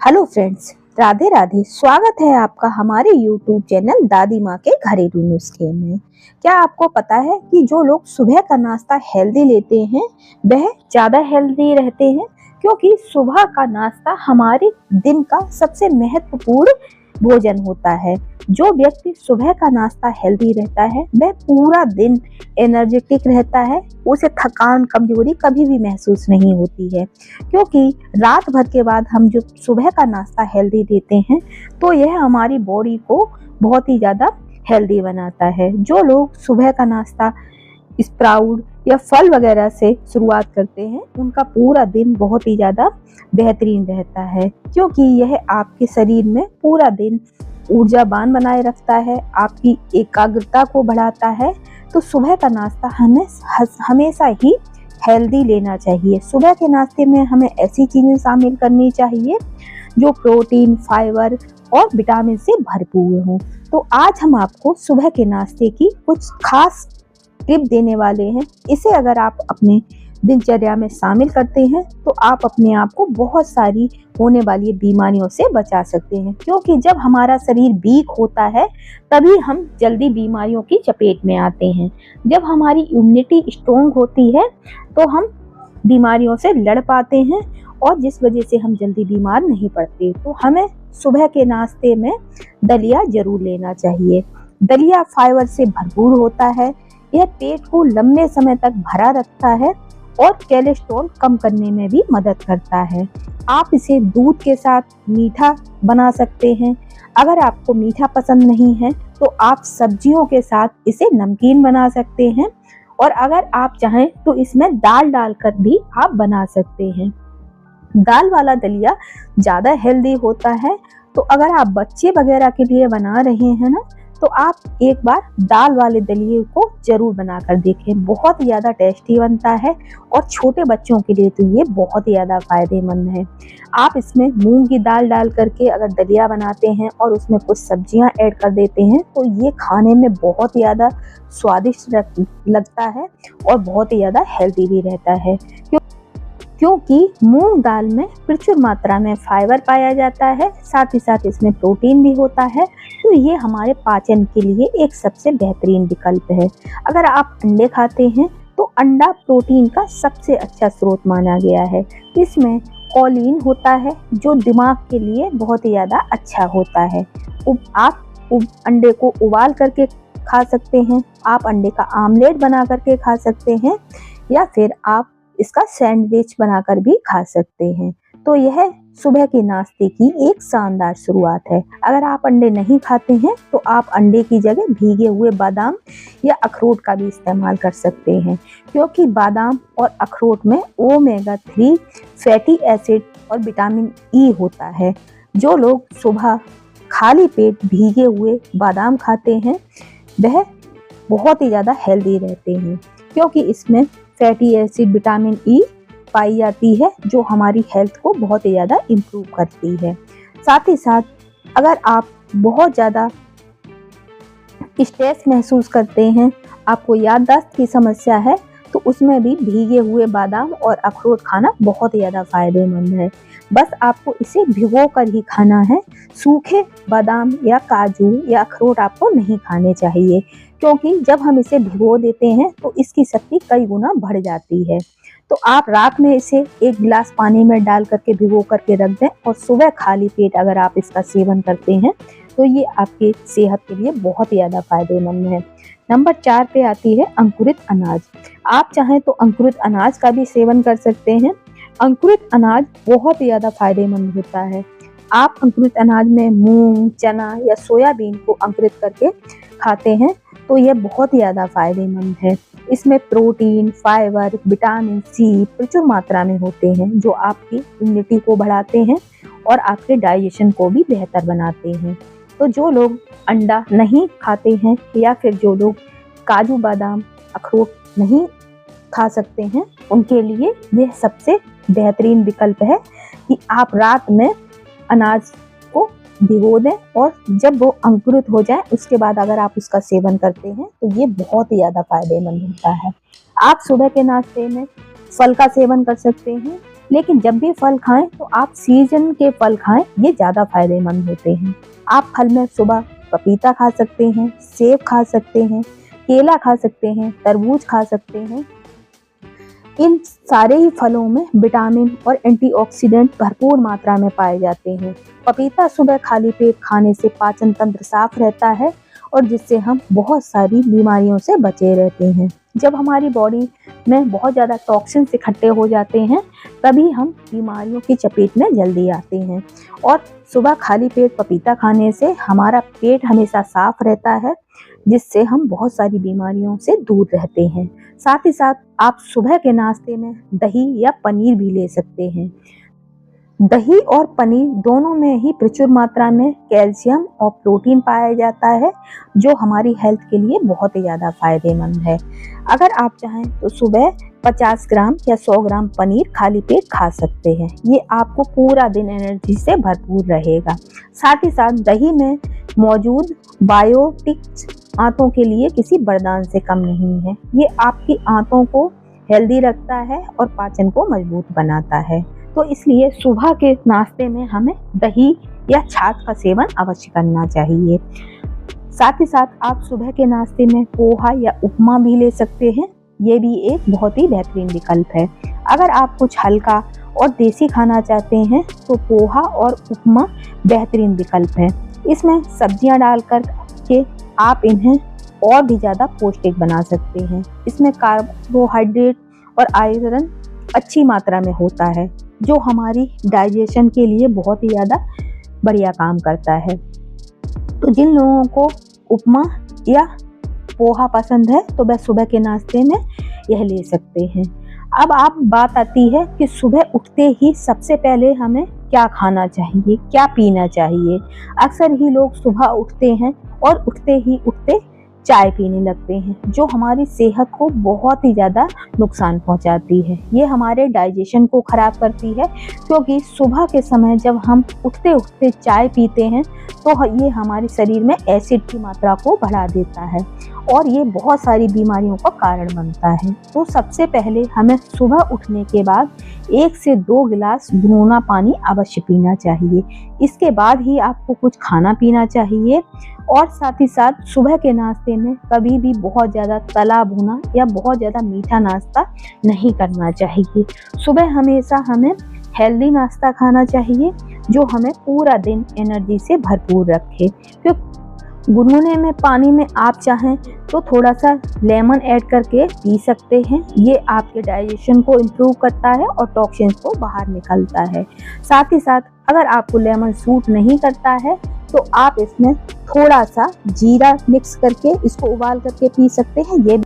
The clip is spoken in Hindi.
Hello friends, Radhe Radhe. स्वागत है आपका हमारे यूट्यूब चैनल दादी माँ के घरेलू नुस्खे में। क्या आपको पता है कि जो लोग सुबह का नाश्ता हेल्दी लेते हैं वह ज्यादा हेल्दी रहते हैं, क्योंकि सुबह का नाश्ता हमारे दिन का सबसे महत्वपूर्ण भोजन होता है। जो व्यक्ति सुबह का नाश्ता हेल्दी रहता है वह पूरा दिन एनर्जेटिक रहता है, उसे थकान कमजोरी कभी भी महसूस नहीं होती है, क्योंकि रात भर के बाद हम जो सुबह का नाश्ता हेल्दी देते हैं तो यह हमारी बॉडी को बहुत ही ज़्यादा हेल्दी बनाता है। जो लोग सुबह का नाश्ता स्प्राउट या फल वगैरह से शुरुआत करते हैं उनका पूरा दिन बहुत ही ज़्यादा बेहतरीन रहता है, क्योंकि यह आपके शरीर में पूरा दिन ऊर्जावान बनाए रखता है, आपकी एकाग्रता को बढ़ाता है। तो सुबह का नाश्ता हमें हमेशा ही हेल्दी लेना चाहिए। सुबह के नाश्ते में हमें ऐसी चीज़ें शामिल करनी चाहिए जो प्रोटीन, फाइबर और विटामिन से भरपूर हों। तो आज हम आपको सुबह के नाश्ते की कुछ खास टिप देने वाले हैं। इसे अगर आप अपने दिनचर्या में शामिल करते हैं तो आप अपने आप को बहुत सारी होने वाली बीमारियों से बचा सकते हैं, क्योंकि जब हमारा शरीर वीक होता है तभी हम जल्दी बीमारियों की चपेट में आते हैं। जब हमारी इम्यूनिटी स्ट्रोंग होती है तो हम बीमारियों से लड़ पाते हैं और जिस वजह से हम जल्दी बीमार नहीं पड़ते। तो हमें सुबह के नाश्ते में दलिया जरूर लेना चाहिए। दलिया फाइबर से भरपूर होता है, यह पेट को लंबे समय तक भरा रखता है और कोलेस्ट्रॉल कम करने में भी मदद करता है। आप इसे दूध के साथ मीठा बना सकते हैं। अगर आपको मीठा पसंद नहीं है तो आप सब्जियों के साथ इसे नमकीन बना सकते हैं, और अगर आप चाहें तो इसमें दाल डालकर भी आप बना सकते हैं। दाल वाला दलिया ज़्यादा हेल्दी होता है, तो अगर आप बच्चे वगैरह के लिए बना रहे हैं ना तो आप एक बार दाल वाले दलिए को जरूर बनाकर देखें। बहुत ज़्यादा टेस्टी बनता है और छोटे बच्चों के लिए तो ये बहुत ही ज़्यादा फायदेमंद है। आप इसमें मूंग की दाल डाल करके अगर दलिया बनाते हैं और उसमें कुछ सब्जियां ऐड कर देते हैं तो ये खाने में बहुत ही ज़्यादा स्वादिष्ट लगता है और बहुत ही ज़्यादा हेल्दी भी रहता है, क्योंकि मूंग दाल में प्रचुर मात्रा में फाइबर पाया जाता है, साथ ही साथ इसमें प्रोटीन भी होता है। तो ये हमारे पाचन के लिए एक सबसे बेहतरीन विकल्प है। अगर आप अंडे खाते हैं तो अंडा प्रोटीन का सबसे अच्छा स्रोत माना गया है। इसमें कॉलिन होता है जो दिमाग के लिए बहुत ही ज़्यादा अच्छा होता है। आप अंडे को उबाल करके खा सकते हैं, आप अंडे का आमलेट बना करके खा सकते हैं, या फिर आप इसका सैंडविच बनाकर भी खा सकते हैं। तो यह सुबह के नाश्ते की एक शानदार शुरुआत है। अगर आप अंडे नहीं खाते हैं तो आप अंडे की जगह भीगे हुए बादाम या अखरोट का भी इस्तेमाल कर सकते हैं, क्योंकि बादाम और अखरोट में ओमेगा 3 फैटी एसिड और विटामिन ई होता है। जो लोग सुबह खाली पेट भीगे हुए बादाम खाते हैं वह बहुत ही ज़्यादा हेल्दी रहते हैं, क्योंकि इसमें फैटी एसिड, विटामिन ई पाई जाती है जो हमारी हेल्थ को बहुत ही ज़्यादा इम्प्रूव करती है। साथ ही साथ अगर आप बहुत ज़्यादा स्ट्रेस महसूस करते हैं, आपको याददाश्त की समस्या है, तो उसमें भी भीगे हुए बादाम और अखरोट खाना बहुत ही ज़्यादा फायदेमंद है। बस आपको इसे भिगो कर ही खाना है। सूखे बादाम या काजू या अखरोट आपको नहीं खाने चाहिए, क्योंकि जब हम इसे भिगो देते हैं तो इसकी शक्ति कई गुना बढ़ जाती है। तो आप रात में इसे एक गिलास पानी में डाल करके भिगो करके रख दें और सुबह खाली पेट अगर आप इसका सेवन करते हैं तो ये आपकी सेहत के लिए बहुत ही ज़्यादा फायदेमंद है। नंबर 4 पे आती है अंकुरित अनाज। आप चाहें तो अंकुरित अनाज का भी सेवन कर सकते हैं। अंकुरित अनाज बहुत ही ज़्यादा फायदेमंद होता है। आप अंकुरित अनाज में मूंग, चना या सोयाबीन को अंकुरित करके खाते हैं तो यह बहुत ही ज़्यादा फायदेमंद है। इसमें प्रोटीन, फाइबर, विटामिन सी प्रचुर मात्रा में होते हैं जो आपकी इम्यूनिटी को बढ़ाते हैं और आपके डाइजेशन को भी बेहतर बनाते हैं। तो जो लोग अंडा नहीं खाते हैं या फिर जो लोग काजू, बादाम, अखरोट नहीं खा सकते हैं उनके लिए यह सबसे बेहतरीन विकल्प है कि आप रात में अनाज को भिगो दें और जब वो अंकुरित हो जाए उसके बाद अगर आप उसका सेवन करते हैं तो ये बहुत ही ज़्यादा फायदेमंद होता है। आप सुबह के नाश्ते में फल का सेवन कर सकते हैं। लेकिन जब भी फल खाएं तो आप सीजन के फल खाएं, ये ज़्यादा फायदेमंद होते हैं। आप फल में सुबह पपीता खा सकते हैं, सेब खा सकते हैं, केला खा सकते हैं, तरबूज खा सकते हैं। इन सारे ही फलों में विटामिन और एंटीऑक्सीडेंट भरपूर मात्रा में पाए जाते हैं। पपीता सुबह खाली पेट खाने से पाचन तंत्र साफ रहता है और जिससे हम बहुत सारी बीमारियों से बचे रहते हैं। जब हमारी बॉडी में बहुत ज़्यादा टॉक्सिन्स इकट्ठे हो जाते हैं तभी हम बीमारियों की चपेट में जल्दी आते हैं। और सुबह खाली पेट पपीता खाने से हमारा पेट हमेशा साफ रहता है, जिससे हम बहुत सारी बीमारियों से दूर रहते हैं। साथ ही साथ आप सुबह के नाश्ते में दही या पनीर भी ले सकते हैं। दही और पनीर दोनों में ही प्रचुर मात्रा में कैल्शियम और प्रोटीन पाया जाता है, जो हमारी हेल्थ के लिए बहुत ही ज़्यादा फायदेमंद है। अगर आप चाहें तो सुबह 50 ग्राम या 100 ग्राम पनीर खाली पेट खा सकते हैं। ये आपको पूरा दिन एनर्जी से भरपूर रहेगा। साथ ही साथ दही में मौजूद बायोटिक्स आंतों के लिए किसी वरदान से कम नहीं है। ये आपकी आंतों को हेल्दी रखता है और पाचन को मजबूत बनाता है। तो इसलिए सुबह के नाश्ते में हमें दही या छाछ का सेवन अवश्य करना चाहिए। साथ ही साथ आप सुबह के नाश्ते में पोहा या उपमा भी ले सकते हैं। ये भी एक बहुत ही बेहतरीन विकल्प है। अगर आप कुछ हल्का और देसी खाना चाहते हैं तो पोहा और उपमा बेहतरीन विकल्प है। इसमें सब्जियां डालकर के आप इन्हें और भी ज़्यादा पौष्टिक बना सकते हैं। इसमें कार्बोहाइड्रेट और आयरन अच्छी मात्रा में होता है, जो हमारी डाइजेशन के लिए बहुत ही ज़्यादा बढ़िया काम करता है। तो जिन लोगों को उपमा या पोहा पसंद है तो वह सुबह के नाश्ते में यह ले सकते हैं। अब बात आती है कि सुबह उठते ही सबसे पहले हमें क्या खाना चाहिए, क्या पीना चाहिए। अक्सर ही लोग सुबह उठते हैं और उठते चाय पीने लगते हैं, जो हमारी सेहत को बहुत ही ज़्यादा नुकसान पहुंचाती है। ये हमारे डाइजेशन को ख़राब करती है, क्योंकि सुबह के समय जब हम उठते चाय पीते हैं तो ये हमारे शरीर में एसिड की मात्रा को बढ़ा देता है और ये बहुत सारी बीमारियों का कारण बनता है। तो सबसे पहले हमें सुबह उठने के बाद 1 से 2 गिलास गुनगुना पानी अवश्य पीना चाहिए। इसके बाद ही आपको कुछ खाना पीना चाहिए। और साथ ही साथ सुबह के नाश्ते में कभी भी बहुत ज़्यादा तला भुना या बहुत ज़्यादा मीठा नाश्ता नहीं करना चाहिए। सुबह हमेशा हमें हेल्दी नाश्ता खाना चाहिए, जो हमें पूरा दिन एनर्जी से भरपूर रखे। क्योंकि गुनगुने में पानी में आप चाहें तो थोड़ा सा लेमन ऐड करके पी सकते हैं। ये आपके डाइजेशन को इम्प्रूव करता है और टॉक्सिन्स को बाहर निकलता है। साथ ही साथ अगर आपको लेमन सूट नहीं करता है तो आप इसमें थोड़ा सा जीरा मिक्स करके इसको उबाल करके पी सकते हैं। ये